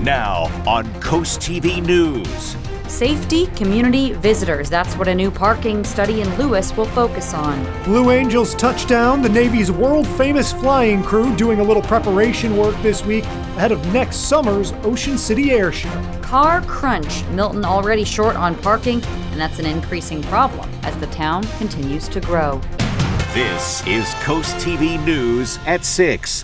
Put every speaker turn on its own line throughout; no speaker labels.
Now on CoastTV News.
Safety, community, visitors. That's what a new parking study in Lewis will focus on.
Blue Angels touchdown. The Navy's world-famous flying crew doing a little preparation work this week ahead of next summer's Ocean City Air Show.
Car crunch. Milton already short on parking, and that's an increasing problem as the town continues to grow.
This is CoastTV News at 6.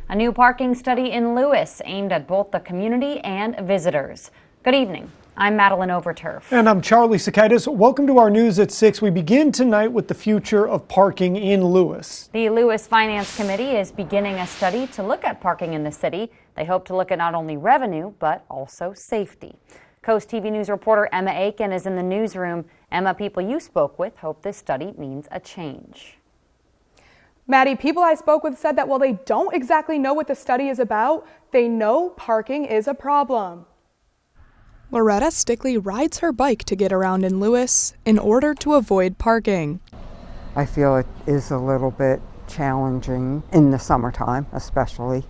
A new parking study in Lewis aimed at both the community and visitors. Good evening. I'm Madeline Overturf.
And I'm Charlie Sakaitis. Welcome to our News at 6. We begin tonight with the future of parking in Lewis.
The Lewis Finance Committee is beginning a study to look at parking in the city. They hope to look at not only revenue, but also safety. Coast TV News reporter Emma Aiken is in the newsroom. Emma, people you spoke with hope this study means a change.
Maddie, people I spoke with said that while they don't exactly know what the study is about, they know parking is a problem.
Loretta Stickley rides her bike to get around in Lewis in order to avoid parking.
I feel it is a little bit challenging in the summertime, especially,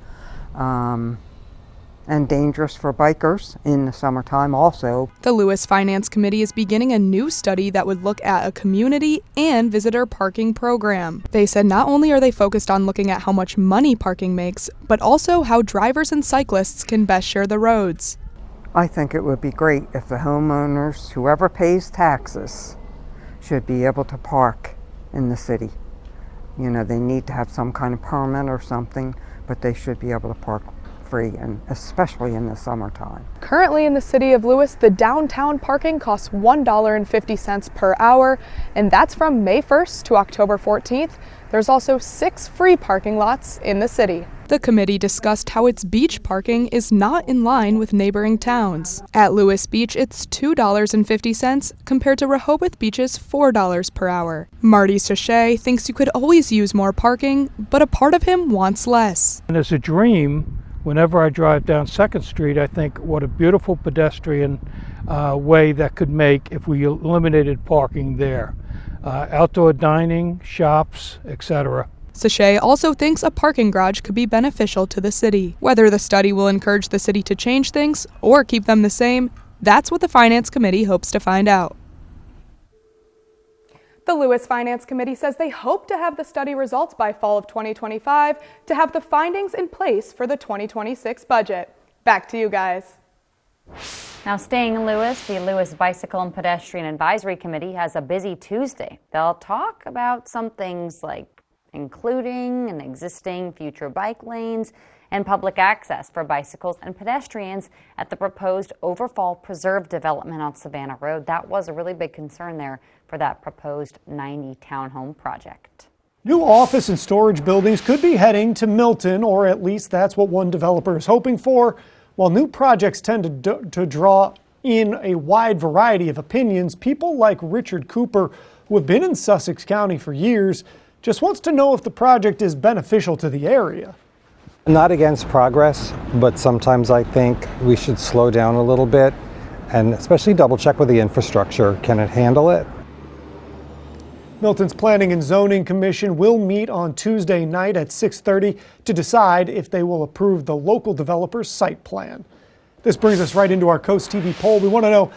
and dangerous for bikers in the summertime also.
The Lewis Finance Committee is beginning a new study that would look at a community and visitor parking program. They said not only are they focused on looking at how much money parking makes, but also how drivers and cyclists can best share the roads.
I think it would be great if the homeowners, whoever pays taxes, should be able to park in the city. You know, they need to have some kind of permit or something, but they should be able to park free, and especially in the summertime.
Currently in the city of Lewis, the downtown parking costs $1.50 per hour, and that's from May 1st to October 14th. There's also 6 free parking lots in the city.
The committee discussed how its beach parking is not in line with neighboring towns. At Lewis Beach, it's $2.50 compared to Rehoboth Beach's $4 per hour. Marty Sachet thinks you could always use more parking, but a part of him wants less.
And as a dream, whenever I drive down 2nd Street, I think what a beautiful pedestrian way that could make if we eliminated parking there. Outdoor dining, shops, etc.
Sachet also thinks a parking garage could be beneficial to the city. Whether the study will encourage the city to change things or keep them the same, that's what the Finance Committee hopes to find out.
The Lewis Finance Committee says they hope to have the study results by fall of 2025 to have the findings in place for the 2026 budget. Back to you guys.
Now, staying in Lewis, the Lewis Bicycle and Pedestrian Advisory Committee has a busy Tuesday. They'll talk about some things like including and existing future bike lanes and public access for bicycles and pedestrians at the proposed Overfall Preserve development on Savannah Road. That was a really big concern there for that proposed 90 townhome project.
New office and storage buildings could be heading to Milton, or at least that's what one developer is hoping for. While new projects tend to draw in a wide variety of opinions, people like Richard Cooper, who have been in Sussex County for years, just wants to know if the project is beneficial to the area.
Not against progress, but sometimes I think we should slow down a little bit and especially double check with the infrastructure. Can it handle it?
Milton's Planning and Zoning Commission will meet on Tuesday night at 6:30 to decide if they will approve the local developer's site plan. This brings us right into our Coast TV poll. We want to know,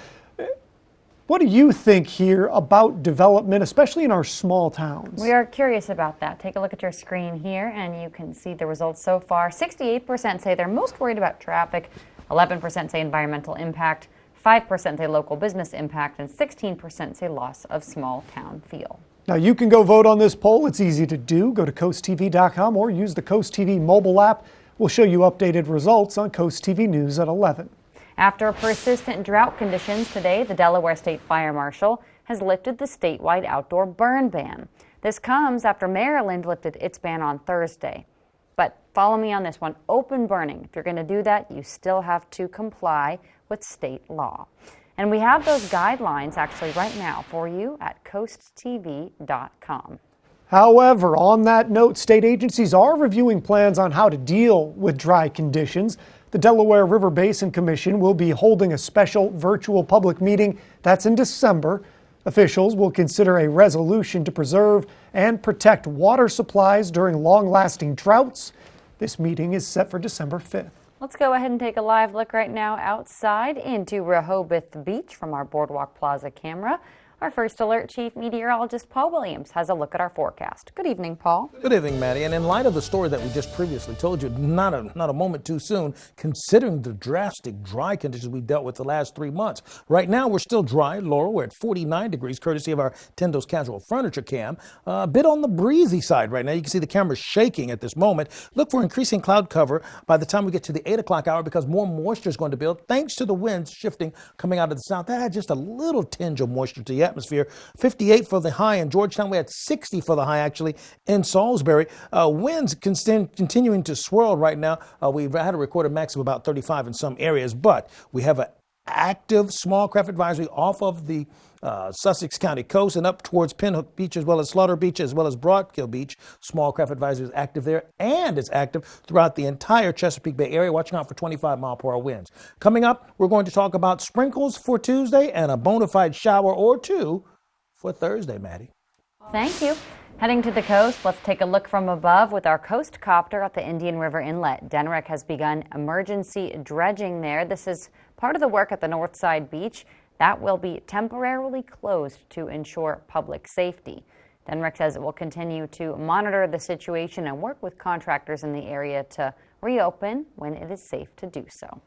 what do you think here about development, especially in our small towns?
We are curious about that. Take a look at your screen here and you can see the results so far. 68% say they're most worried about traffic, 11% say environmental impact, 5% say local business impact, and 16% say loss of small town feel.
Now you can go vote on this poll. It's easy to do. Go to coasttv.com or use the Coast TV mobile app. We'll show you updated results on Coast TV News at 11.
After persistent drought conditions today, the Delaware State Fire Marshal has lifted the statewide outdoor burn ban. This comes after Maryland lifted its ban on Thursday. But follow me on this one. Open burning, if you're going to do that, you still have to comply with state law. And we have those guidelines actually right now for you at coasttv.com.
However, on that note, state agencies are reviewing plans on how to deal with dry conditions. The Delaware River Basin Commission will be holding a special virtual public meeting. That's in December. Officials will consider a resolution to preserve and protect water supplies during long-lasting droughts. This meeting is set for December 5th.
Let's go ahead and take a live look right now outside into Rehoboth Beach from our Boardwalk Plaza camera. Our first alert chief meteorologist Paul Williams has a look at our forecast. Good evening, Paul.
Good evening, Maddie. And in light of the story that we just previously told you, not a moment too soon, considering the drastic dry conditions we dealt with the last 3 months. Right now, we're still dry. Laurel, we're at 49 degrees, courtesy of our Tendo's Casual Furniture cam. A bit on the breezy side right now. You can see the camera shaking at this moment. Look for increasing cloud cover by the time we get to the 8 o'clock hour because more moisture is going to build thanks to the winds shifting coming out of the south. That had just a little tinge of moisture to the atmosphere. 58 for the high in Georgetown. We had 60 for the high actually in Salisbury. Winds continuing to swirl right now. We've had a recorded max of about 35 in some areas, but we have an active small craft advisory off of the Sussex County coast and up towards Pinhook Beach as well as Slaughter Beach as well as Broadkill Beach. Small craft advisory is active there and it's active throughout the entire Chesapeake Bay area. Watching out for 25-mile-per-hour winds. Coming up, we're going to talk about sprinkles for Tuesday and a bona fide shower or two for Thursday, Maddie.
Thank you. Heading to the coast, let's take a look from above with our coast copter at the Indian River Inlet. DENREC has begun emergency dredging there. This is part of the work at the Northside Beach. That will be temporarily closed to ensure public safety. DENREC says it will continue to monitor the situation and work with contractors in the area to reopen when it is safe to do so.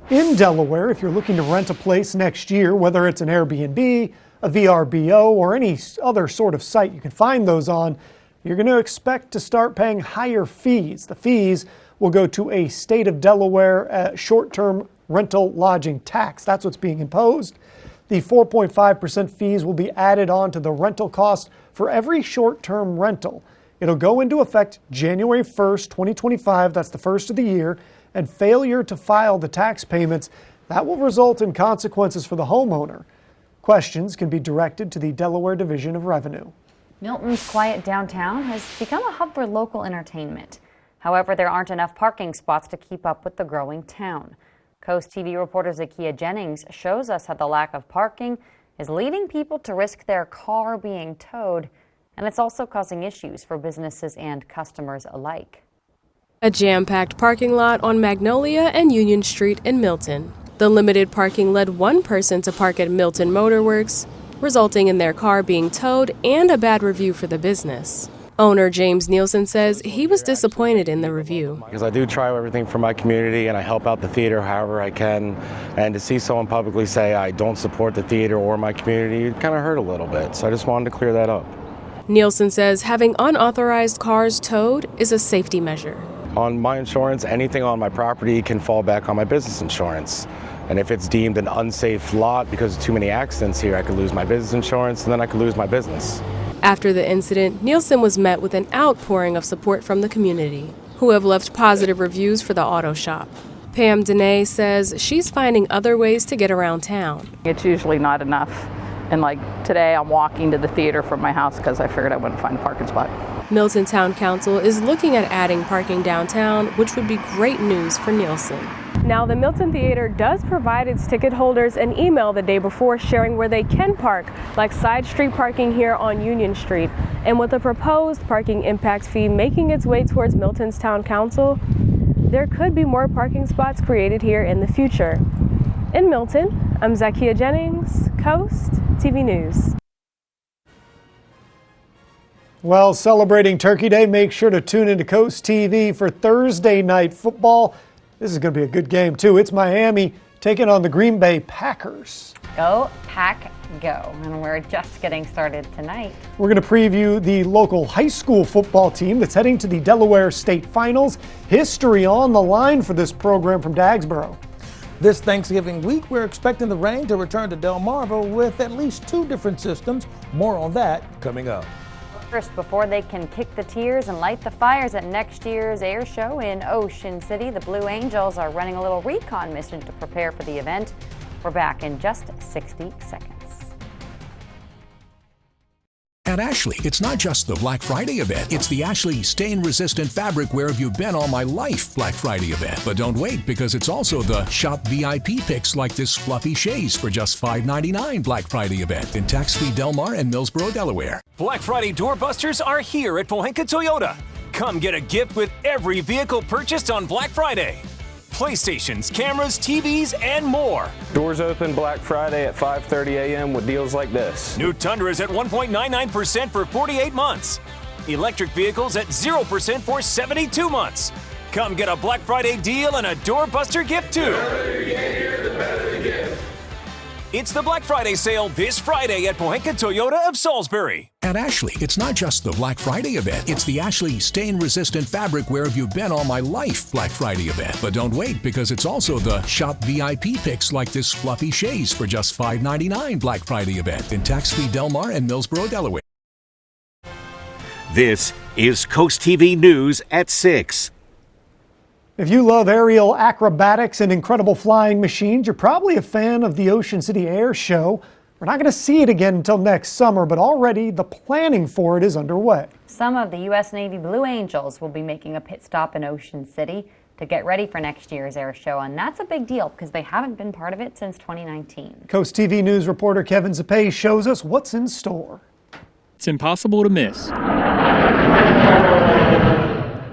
In Delaware, if you're looking to rent a place next year, whether it's an Airbnb, a VRBO, or any other sort of site you can find those on, you're going to expect to start paying higher fees. The fees will go to a state of Delaware short-term rental lodging tax. That's what's being imposed. The 4.5% fees will be added on to the rental cost for every short-term rental. It'll go into effect January 1st, 2025. That's the first of the year. And failure to file the tax payments, that will result in consequences for the homeowner. Questions can be directed to the Delaware Division of Revenue.
Milton's quiet downtown has become a hub for local entertainment. However, there aren't enough parking spots to keep up with the growing town. CoastTV reporter Zakia Jennings shows us how the lack of parking is leading people to risk their car being towed, and it's also causing issues for businesses and customers alike.
A jam-packed parking lot on Magnolia and Union Street in Milton. The limited parking led one person to park at Milton Motorworks, resulting in their car being towed and a bad review for the business. Owner James Nielsen says he was disappointed in the review.
Because I do try everything for my community and I help out the theater however I can. And to see someone publicly say I don't support the theater or my community, it kind of hurt a little bit. So I just wanted to clear that up.
Nielsen says having unauthorized cars towed is a safety measure.
On my insurance, anything on my property can fall back on my business insurance. And if it's deemed an unsafe lot because of too many accidents here, I could lose my business insurance and then I could lose my business.
After the incident, Nielsen was met with an outpouring of support from the community, who have left positive reviews for the auto shop. Pam Dene says she's finding other ways to get around town.
It's usually not enough. And like today, I'm walking to the theater from my house because I figured I wouldn't find a parking spot.
Milton Town Council is looking at adding parking downtown, which would be great news for Nielsen. Now, the Milton Theater does provide its ticket holders an email the day before sharing where they can park, like side street parking here on Union Street. And with the proposed parking impact fee making its way towards Milton's Town Council, there could be more parking spots created here in the future. In Milton, I'm Zakia Jennings, Coast TV News.
Well, celebrating Turkey Day, make sure to tune into Coast TV for Thursday night football. This is going to be a good game, too. It's Miami taking on the Green Bay Packers.
Go, Pack, go. And we're just getting started tonight.
We're going to preview the local high school football team that's heading to the Delaware State Finals. History on the line for this program from Dagsboro.
This Thanksgiving week, we're expecting the rain to return to Delmarva with at least 2 different systems. More on that coming up.
First, before they can kick the tears and light the fires at next year's air show in Ocean City, the Blue Angels are running a little recon mission to prepare for the event. We're back in just 60 seconds.
At Ashley, it's not just the Black Friday event. It's the Ashley Stain-Resistant Fabric Where Have You Been All My Life Black Friday event. But don't wait, because it's also the Shop VIP picks like this fluffy chaise for just $5.99 Black Friday event in tax-free Delmar and Millsboro, Delaware.
Black Friday doorbusters are here at Pohanka Toyota. Come get a gift with every vehicle purchased on Black Friday. PlayStations, cameras, TVs, and more.
Doors open Black Friday at 5:30 a.m. with deals like this.
New Tundras at 1.99% for 48 months. Electric vehicles at 0% for 72 months. Come get a Black Friday deal and a doorbuster gift too. It's the Black Friday sale this Friday at Pohanka Toyota of Salisbury.
At Ashley, it's not just the Black Friday event. It's the Ashley stain-resistant fabric where have you been all my life Black Friday event. But don't wait, because it's also the Shop VIP picks like this fluffy chaise for just $5.99 Black Friday event in Taxley, Delmar, and Millsboro, Delaware.
This is Coast TV News at 6.
If you love aerial acrobatics and incredible flying machines, you're probably a fan of the Ocean City Air Show. We're not going to see it again until next summer, but already the planning for it is underway.
Some of the U.S. Navy Blue Angels will be making a pit stop in Ocean City to get ready for next year's air show, and that's a big deal because they haven't been part of it since 2019.
Coast TV News reporter Kevin Zapay shows us what's in store.
It's impossible to miss.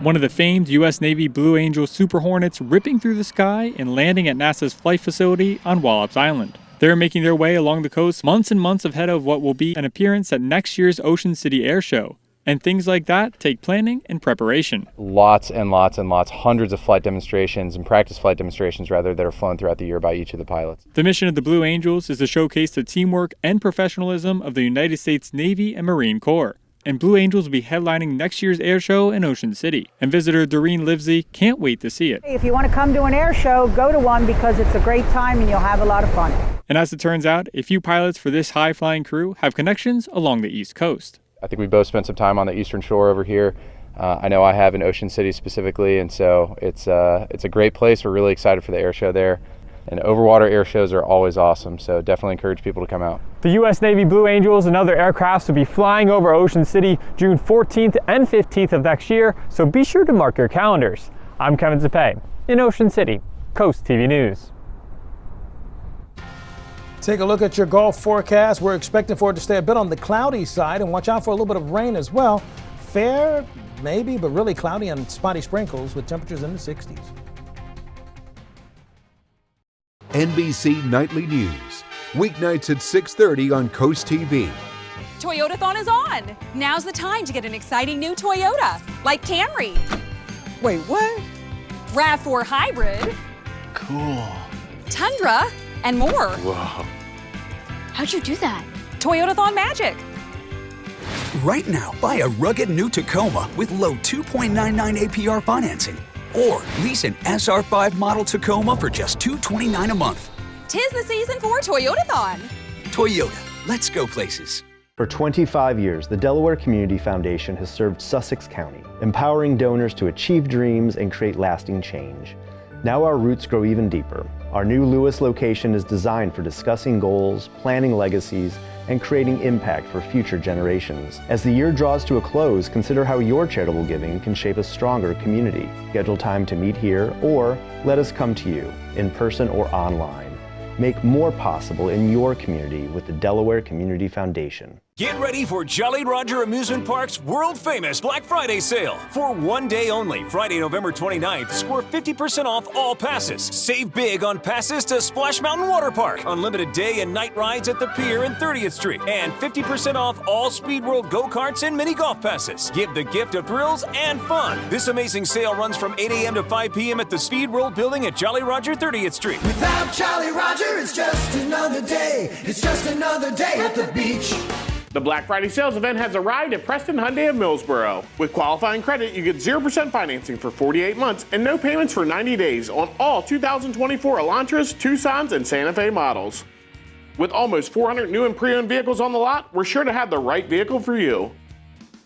One of the famed U.S. Navy Blue Angel Super Hornets ripping through the sky and landing at NASA's flight facility on Wallops Island. They're making their way along the coast months and months ahead of what will be an appearance at next year's Ocean City Air Show. And things like that take planning and preparation.
Lots and lots and lots, hundreds of flight demonstrations and practice flight demonstrations rather, that are flown throughout the year by each of the pilots.
The mission of the Blue Angels is to showcase the teamwork and professionalism of the United States Navy and Marine Corps. And Blue Angels will be headlining next year's air show in Ocean City. And visitor Doreen Livesey can't wait to see it.
If you want to come to an air show, go to one because it's a great time and you'll have a lot of fun.
And as it turns out, a few pilots for this high-flying crew have connections along the East Coast.
I think we both spent some time on the Eastern Shore over here. I know I have in Ocean City specifically, and so it's a great place. We're really excited for the air show there. And overwater air shows are always awesome, so definitely encourage people to come out.
The U.S. Navy Blue Angels and other aircrafts will be flying over Ocean City June 14th and 15th of next year, so be sure to mark your calendars. I'm Kevin Zapay in Ocean City, Coast TV News.
Take a look at your Gulf forecast. We're expecting for it to stay a bit on the cloudy side, and watch out for a little bit of rain as well. Fair, maybe, but really cloudy and spotty sprinkles with temperatures in the 60s.
NBC Nightly News, weeknights at 6:30 on Coast TV.
Toyotathon is on. Now's the time to get an exciting new Toyota, like Camry.
Wait, what?
RAV4 Hybrid.
Cool.
Tundra, and more.
Whoa.
How'd you do that? Toyotathon magic.
Right now, buy a rugged new Tacoma with low 2.99 APR financing. Or lease an SR5 model Tacoma for just $229 a month.
'Tis the season for Toyotathon.
Toyota, let's go places.
For 25 years, the Delaware Community Foundation has served Sussex County, empowering donors to achieve dreams and create lasting change. Now our roots grow even deeper. Our new Lewis location is designed for discussing goals, planning legacies, and creating impact for future generations. As the year draws to a close, consider how your charitable giving can shape a stronger community. Schedule time to meet here, or let us come to you, in person or online. Make more possible in your community with the Delaware Community Foundation.
Get ready for Jolly Roger Amusement Park's world-famous Black Friday sale. For one day only, Friday, November 29th, score 50% off all passes. Save big on passes to Splash Mountain Water Park, unlimited day and night rides at the pier and 30th Street, and 50% off all Speed World go-karts and mini golf passes. Give the gift of thrills and fun. This amazing sale runs from 8 a.m. to 5 p.m. at the Speed World building at Jolly Roger 30th Street.
Without Jolly Roger, it's just another day. It's just another day at the beach.
The Black Friday sales event has arrived at Preston Hyundai of Millsboro. With qualifying credit, you get 0% financing for 48 months and no payments for 90 days on all 2024 Elantras, Tucsons, and Santa Fe models. With almost 400 new and pre-owned vehicles on the lot, we're sure to have the right vehicle for you.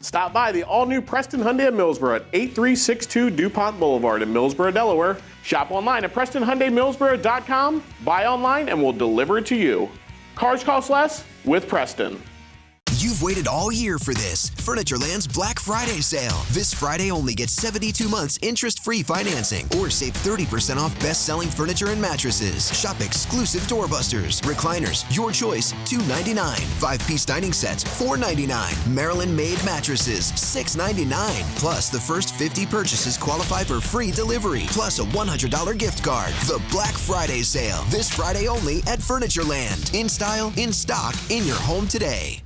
Stop by the all-new Preston Hyundai of Millsboro at 8362 DuPont Boulevard in Millsboro, Delaware. Shop online at PrestonHyundaiMillsboro.com. Buy online and we'll deliver it to you. Cars cost less with Preston.
You've waited all year for this. Furnitureland's Black Friday sale. This Friday only, get 72 months interest-free financing or save 30% off best-selling furniture and mattresses. Shop exclusive doorbusters, recliners, your choice, $299. 5-piece dining sets, $499. Maryland-made mattresses, $699. Plus, the first 50 purchases qualify for free delivery, plus a $100 gift card. The Black Friday sale. This Friday only at Furnitureland. In style, in stock, in your home today.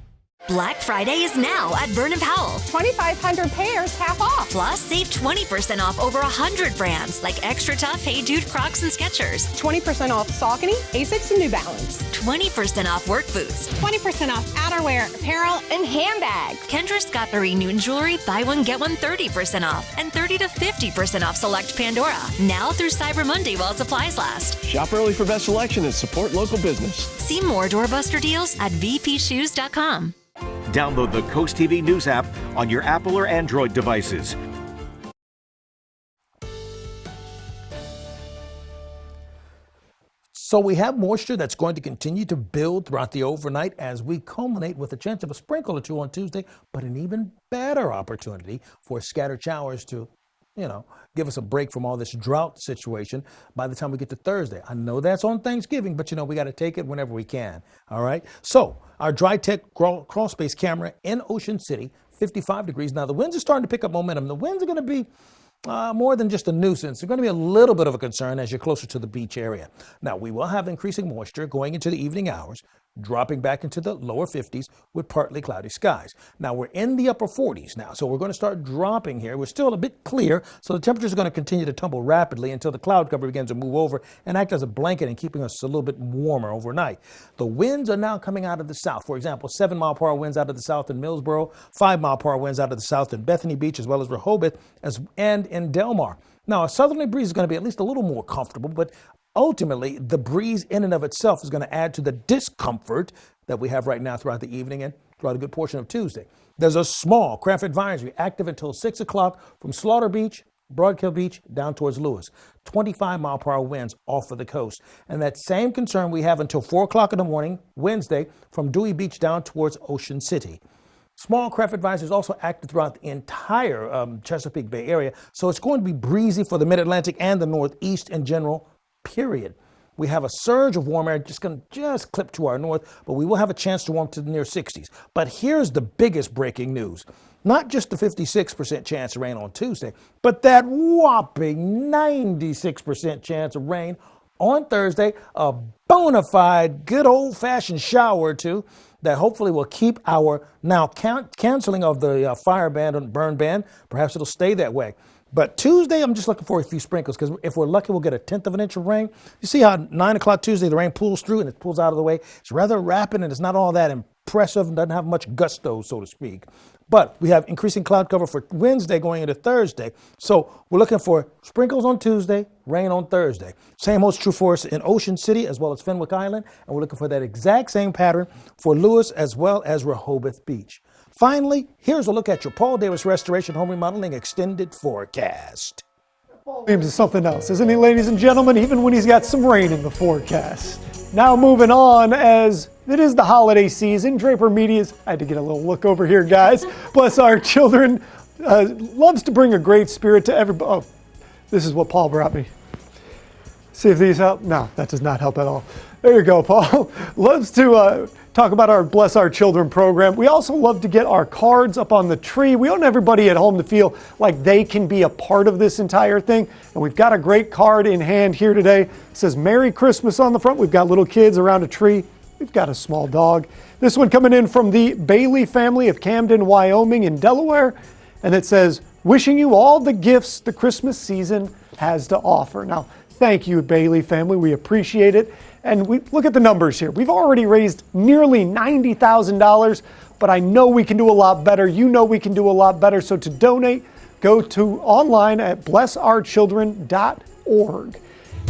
Black Friday is now at Vernon Powell. 2,500 pairs half off. Plus, save 20% off over 100 brands like Extra Tough, Hey Dude, Crocs, and Skechers.
20% off Saucony, Asics, and New Balance.
20% off work boots.
20% off outerwear, apparel, and handbags.
Kendra Scott Marine Newton Jewelry, buy one, get one 30% off. And 30 to 50% off select Pandora. Now through Cyber Monday while supplies last.
Shop early for best selection and support local business.
See more doorbuster deals at vpshoes.com.
Download the Coast TV News app on your Apple or Android devices.
So we have moisture that's going to continue to build throughout the overnight as we culminate with a chance of a sprinkle or two on Tuesday, but an even better opportunity for scattered showers to, give us a break from all this drought situation by the time we get to Thursday. I know that's on Thanksgiving, but we got to take it whenever we can. All right. So our Dry Tech crawl space camera in Ocean City, 55 degrees. Now the winds are starting to pick up momentum. The winds are going to be more than just a nuisance. They're going to be a little bit of a concern as you're closer to the beach area. Now we will have increasing moisture going into the evening hours, dropping back into the lower 50s with partly cloudy skies. Now we're in the upper 40s now, so we're going to start dropping here. We're still a bit clear, so the temperatures are going to continue to tumble rapidly until the cloud cover begins to move over and act as a blanket and keeping us a little bit warmer overnight. The winds are now coming out of the south. For example, 7-mile-per-hour winds out of the south in Millsboro, 5-mile-per-hour winds out of the south in Bethany Beach, as well as Rehoboth and in Del Mar. Now a southerly breeze is going to be at least a little more comfortable, but ultimately, the breeze in and of itself is going to add to the discomfort that we have right now throughout the evening and throughout a good portion of Tuesday. There's a small craft advisory active until 6 o'clock from Slaughter Beach, Broadkill Beach, down towards Lewis. 25-mile-per-hour winds off of the coast. And that same concern we have until 4 o'clock in the morning, Wednesday, from Dewey Beach down towards Ocean City. Small craft advisory is also active throughout the entire Chesapeake Bay area, so it's going to be breezy for the Mid-Atlantic and the Northeast in general. Period. We have a surge of warm air going to clip to our north, but we will have a chance to warm to the near 60s. But here's the biggest breaking news. Not just the 56% chance of rain on Tuesday, but that whopping 96% chance of rain on Thursday, a bona fide, good old-fashioned shower or two that hopefully will keep our now canceling of the fire ban and burn ban. Perhaps it'll stay that way. But Tuesday, I'm just looking for a few sprinkles because if we're lucky, we'll get a 1/10 of an inch of rain. You see how 9 o'clock Tuesday, the rain pulls through and it pulls out of the way. It's rather rapid and it's not all that impressive and doesn't have much gusto, so to speak. But we have increasing cloud cover for Wednesday going into Thursday. So we're looking for sprinkles on Tuesday, rain on Thursday. Same holds true for us in Ocean City as well as Fenwick Island. And we're looking for that exact same pattern for Lewis as well as Rehoboth Beach. Finally, here's a look at your Paul Davis Restoration Home Remodeling Extended Forecast.
Paul Williams is something else, isn't he, ladies and gentlemen, even when he's got some rain in the forecast. Now moving on, as it is the holiday season, Draper Media's, I had to get a little look over here, guys. Bless Our Children loves to bring a great spirit to everybody. Oh, this is what Paul brought me. See if these help. No, that does not help at all. There you go, Paul. Loves to talk about our Bless Our Children program. We also love to get our cards up on the tree. We want everybody at home to feel like they can be a part of this entire thing. And we've got a great card in hand here today. It says Merry Christmas on the front. We've got little kids around a tree. We've got a small dog. This one coming in from the Bailey family of Camden, Wyoming in Delaware. And it says, wishing you all the gifts the Christmas season has to offer. Now, thank you, Bailey family. We appreciate it. And we look at the numbers here. We've already raised nearly $90,000, but I know we can do a lot better. You know we can do a lot better. So to donate, go to online at blessourchildren.org.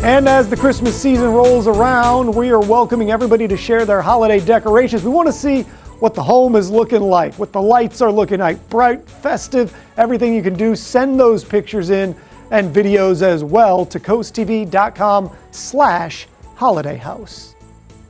And as the Christmas season rolls around, we are welcoming everybody to share their holiday decorations. We want to see what the home is looking like, what the lights are looking like, bright, festive, everything you can do. Send those pictures in and videos as well to coasttv.com/Holiday House.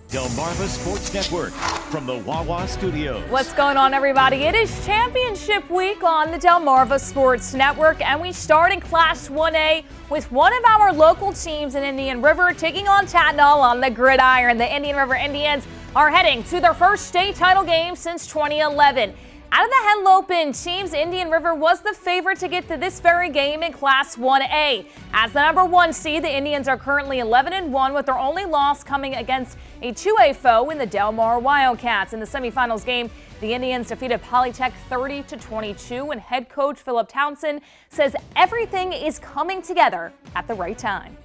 Delmarva Sports Network. from the Wawa Studios.
What's going on, everybody? It is championship week on the Delmarva Sports Network, and we start in Class 1A with one of our local teams in Indian River taking on Tatnall on the gridiron. The Indian River Indians are heading to their first state title game since 2011. Out of the Henlopen teams, Indian River was the favorite to get to this very game in Class 1A. As the number 1 seed, the Indians are currently 11-1 with their only loss coming against a 2A foe in the Delmar Wildcats. In the semifinals game, the Indians defeated Polytech 30-22, and head coach Philip Townsend says everything is coming together at the right time.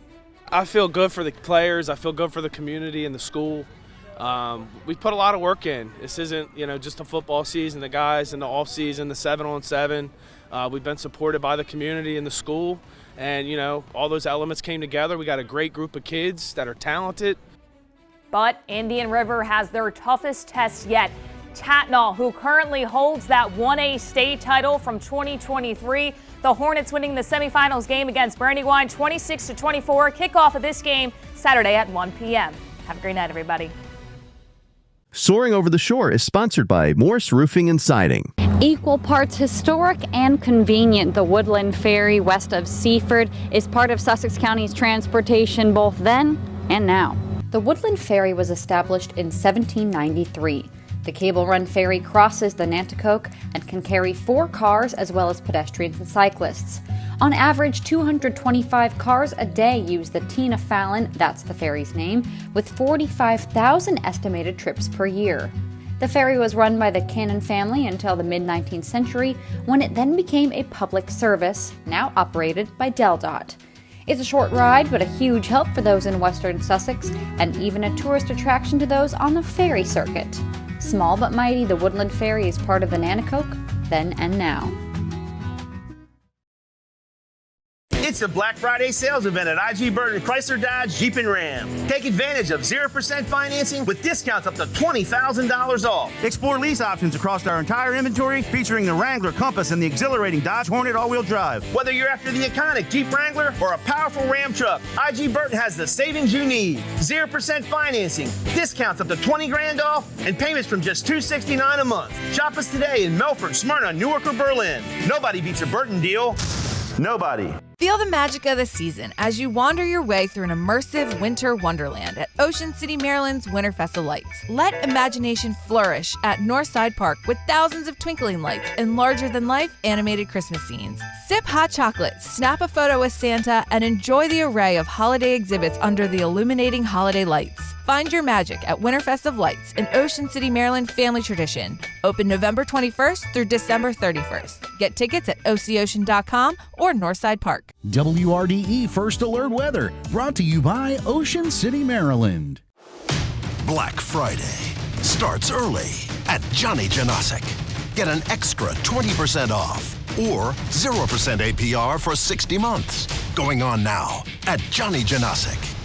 I feel good for the players. I feel good for the community and the school. We put a lot of work in. This isn't, just a football season. The guys in the off season, the 7-on-7, we've been supported by the community and the school, and all those elements came together. We got a great group of kids that are talented.
But Indian River has their toughest test yet. Tatnall, who currently holds that 1A state title from 2023. The Hornets winning the semifinals game against Brandywine 26-24. Kickoff of this game Saturday at 1 p.m. Have a great night, everybody.
Soaring Over the Shore is sponsored by Morse Roofing and Siding.
Equal parts historic and convenient, the Woodland Ferry west of Seaford is part of Sussex County's transportation both then and now. The Woodland Ferry was established in 1793. The cable-run ferry crosses the Nanticoke and can carry 4 cars as well as pedestrians and cyclists. On average, 225 cars a day use the Tina Fallon, that's the ferry's name, with 45,000 estimated trips per year. The ferry was run by the Cannon family until the mid-19th century, when it then became a public service, now operated by DelDOT. It's a short ride, but a huge help for those in western Sussex, and even a tourist attraction to those on the ferry circuit. Small but mighty, the Woodland Ferry is part of the Nanticoke, then and now.
It's the Black Friday sales event at IG Burton Chrysler Dodge Jeep and Ram. Take advantage of 0% financing with discounts up to $20,000 off. Explore lease options across our entire inventory, featuring the Wrangler, Compass, and the exhilarating Dodge Hornet all-wheel drive. Whether you're after the iconic Jeep Wrangler or a powerful Ram truck, IG Burton has the savings you need. 0% financing, discounts up to $20,000 off, and payments from just $269 a month. Shop us today in Melford, Smyrna, Newark, or Berlin. Nobody beats a Burton deal. Nobody.
Feel the magic of the season as you wander your way through an immersive winter wonderland at Ocean City, Maryland's Winterfest of Lights. Let imagination flourish at Northside Park with thousands of twinkling lights and larger-than-life animated Christmas scenes. Sip hot chocolate, snap a photo with Santa, and enjoy the array of holiday exhibits under the illuminating holiday lights. Find your magic at Winterfest of Lights, an Ocean City, Maryland family tradition. Open November 21st through December 31st. Get tickets at OCOcean.com or Northside Park.
WRDE First Alert Weather, brought to you by Ocean City, Maryland.
Black Friday starts early at Johnny Janosic. Get an extra 20% off or 0% APR for 60 months. Going on now at Johnny Janosic.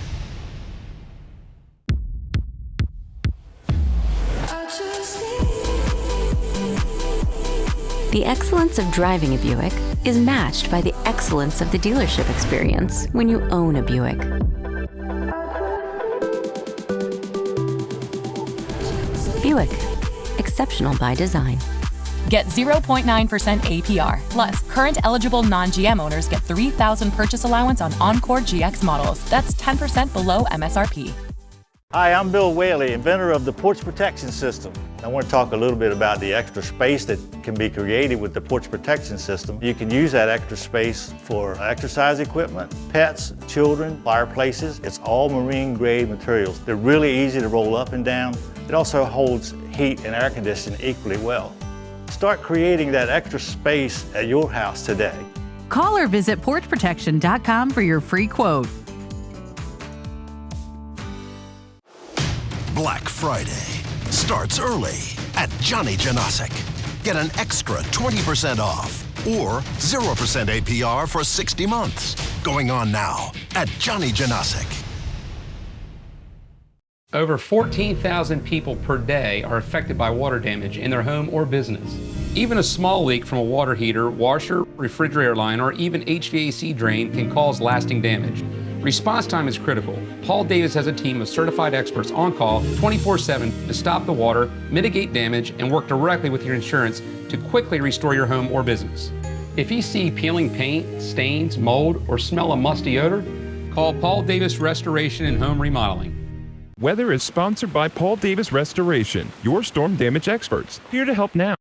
The excellence of driving a Buick is matched by the excellence of the dealership experience when you own a Buick. Buick, exceptional by design.
Get 0.9% APR. Plus, current eligible non-GM owners get $3,000 purchase allowance on Encore GX models. That's 10% below MSRP.
Hi, I'm Bill Whaley, inventor of the Porch Protection System. I want to talk a little bit about the extra space that can be created with the Porch Protection System. You can use that extra space for exercise equipment, pets, children, fireplaces. It's all marine grade materials. They're really easy to roll up and down. It also holds heat and air conditioning equally well. Start creating that extra space at your house today.
Call or visit porchprotection.com for your free quote.
Black Friday starts early at Johnny Janosic. Get an extra 20% off or 0% APR for 60 months. Going on now at Johnny Janosic.
Over 14,000 people per day are affected by water damage in their home or business. Even a small leak from a water heater, washer, refrigerator line, or even HVAC drain can cause lasting damage. Response time is critical. Paul Davis has a team of certified experts on call 24/7 to stop the water, mitigate damage, and work directly with your insurance to quickly restore your home or business. If you see peeling paint, stains, mold, or smell a musty odor, call Paul Davis Restoration and Home Remodeling.
Weather is sponsored by Paul Davis Restoration, your storm damage experts, here to help now.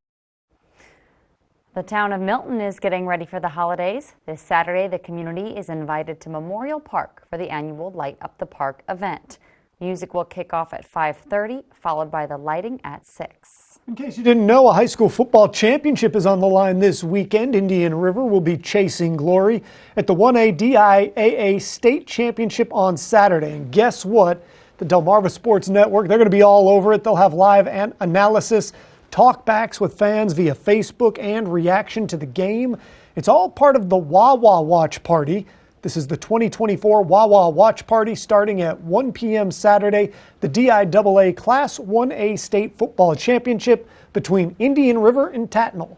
The town of Milton is getting ready for the holidays. This Saturday, the community is invited to Memorial Park for the annual Light Up the Park event. Music will kick off at 5:30, followed by the lighting at 6.
In case you didn't know, a high school football championship is on the line this weekend. Indian River will be chasing glory at the 1A DIAA State Championship on Saturday. And guess what? The Delmarva Sports Network, they're going to be all over it. They'll have live analysis, talkbacks with fans via Facebook, and reaction to the game. It's all part of the Wawa Watch Party. This is the 2024 Wawa Watch Party starting at 1 p.m. Saturday, the DIAA Class 1A State Football Championship between Indian River and Tatnall.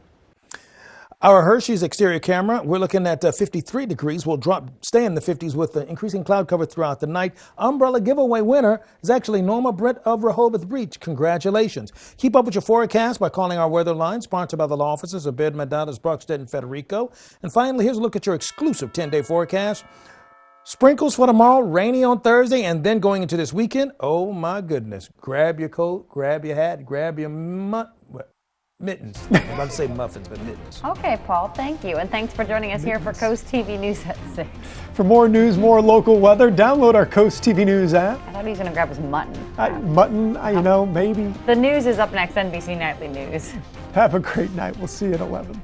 Our Hershey's exterior camera, we're looking at 53 degrees. We'll stay in the 50s with the increasing cloud cover throughout the night. Umbrella giveaway winner is actually Norma Brett of Rehoboth Beach. Congratulations. Keep up with your forecast by calling our weather line, sponsored by the law offices of Baird, Dallas, Brockstead, and Federico. And finally, here's a look at your exclusive 10-day forecast. Sprinkles for tomorrow, rainy on Thursday, and then going into this weekend, oh my goodness. Grab your coat, grab your hat, grab your mittens. I'm about to say muffins, but mittens.
Okay, Paul, thank you. And thanks for joining us here for Coast TV News at 6.
For more news, more local weather, download our Coast TV News app.
I thought he was going to grab his mutton.
You know, maybe.
The news is up next, NBC Nightly News.
Have a great night. We'll see you at 11.